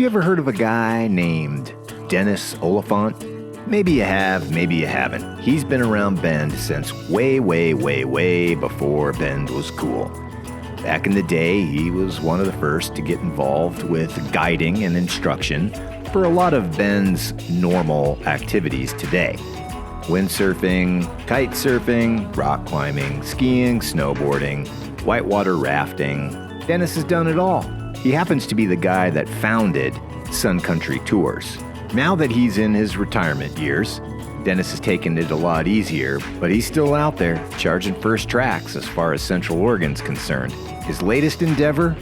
you ever heard of a guy named Dennis Oliphant? Maybe you have, maybe you haven't. He's been around Bend since way before Bend was cool. Back in the day, he was one of the first to get involved with guiding and instruction for a lot of Bend's normal activities today. Windsurfing, kite surfing, rock climbing, skiing, snowboarding, whitewater rafting. Dennis has done it all. He happens to be the guy that founded Sun Country Tours. Now that he's in his retirement years, Dennis has taken it a lot easier, but he's still out there charging first tracks as far as Central Oregon's concerned. His latest endeavor?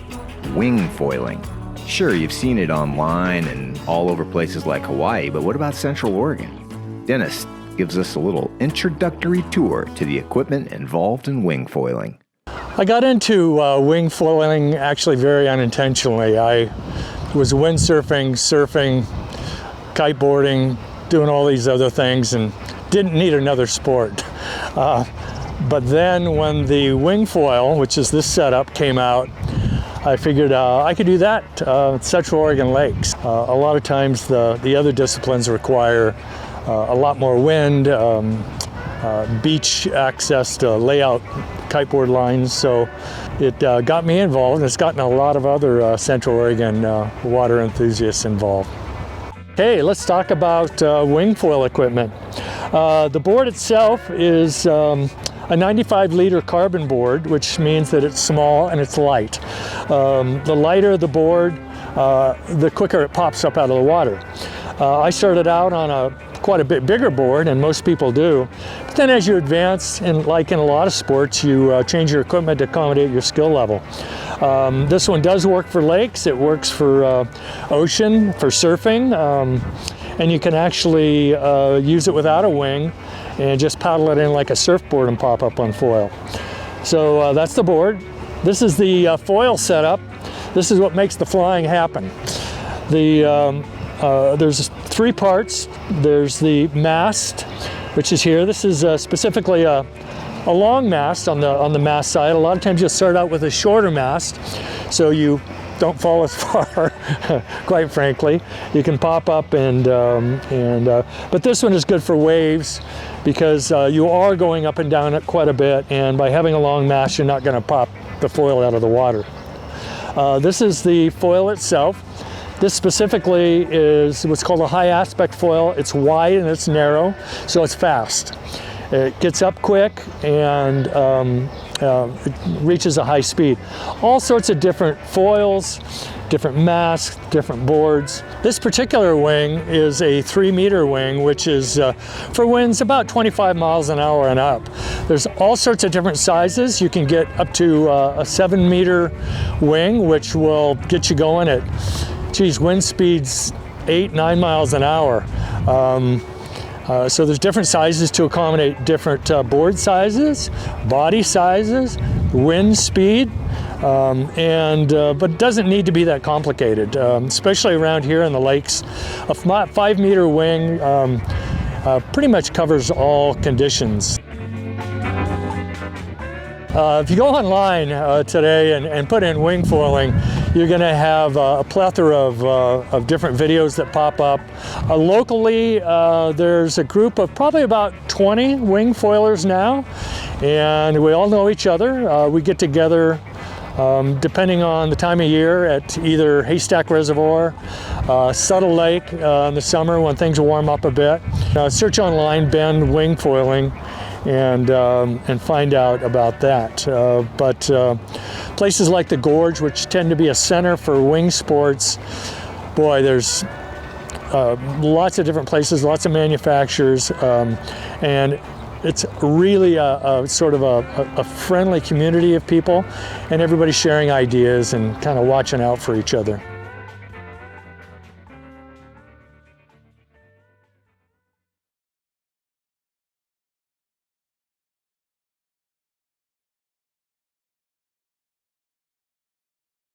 Wing foiling. Sure, you've seen it online and all over places like Hawaii, but what about Central Oregon? Dennis gives us a little introductory tour to the equipment involved in wing foiling. I got into wing foiling actually very unintentionally. I was windsurfing, surfing, kiteboarding, doing all these other things and didn't need another sport. But then when the wing foil, which is this setup, came out, I figured I could do that at Central Oregon lakes. A lot of times the other disciplines require a lot more wind, beach access to lay out kiteboard lines, so it got me involved, and it's gotten a lot of other Central Oregon water enthusiasts involved. Okay, let's talk about wing foil equipment. The board itself is a 95-liter carbon board, which means that it's small and it's light. The lighter the board, the quicker it pops up out of the water. I started out on quite a bit bigger board, and most people do. But then as you advance, and like in a lot of sports, you change your equipment to accommodate your skill level. This one does work for lakes, it works for ocean, for surfing, and you can actually use it without a wing and just paddle it in like a surfboard and pop up on foil. So that's the board. This is the foil setup. This is what makes the flying happen. There's three parts. There's the mast, which is here. This is specifically a long mast on the mast side. A lot of times you'll start out with a shorter mast, so you don't fall as far, quite frankly. You can pop up but this one is good for waves because you are going up and down it quite a bit, and by having a long mast, you're not going to pop the foil out of the water. This is the foil itself. This specifically is what's called a high aspect foil. It's wide and it's narrow, so it's fast. It gets up quick and it reaches a high speed. All sorts of different foils, different masks, different boards. This particular wing is a 3-meter wing, which is for winds about 25 miles an hour and up. There's all sorts of different sizes. You can get up to a 7-meter wing, which will get you going at wind speeds 8-9 miles an hour. So there's different sizes to accommodate different board sizes, body sizes, wind speed, but it doesn't need to be that complicated, especially around here in the lakes. A 5-meter wing pretty much covers all conditions. If you go online today and put in wing foiling, you're going to have a plethora of different videos that pop up. Locally, there's a group of probably about 20 wing foilers now, and we all know each other. We get together depending on the time of year at either Haystack Reservoir, Subtle Lake in the summer when things warm up a bit. Search online Bend wing foiling and find out about that. But places like the Gorge, which tend to be a center for wing sports, boy, there's lots of different places, lots of manufacturers, and it's really a sort of a friendly community of people, and everybody sharing ideas and kind of watching out for each other.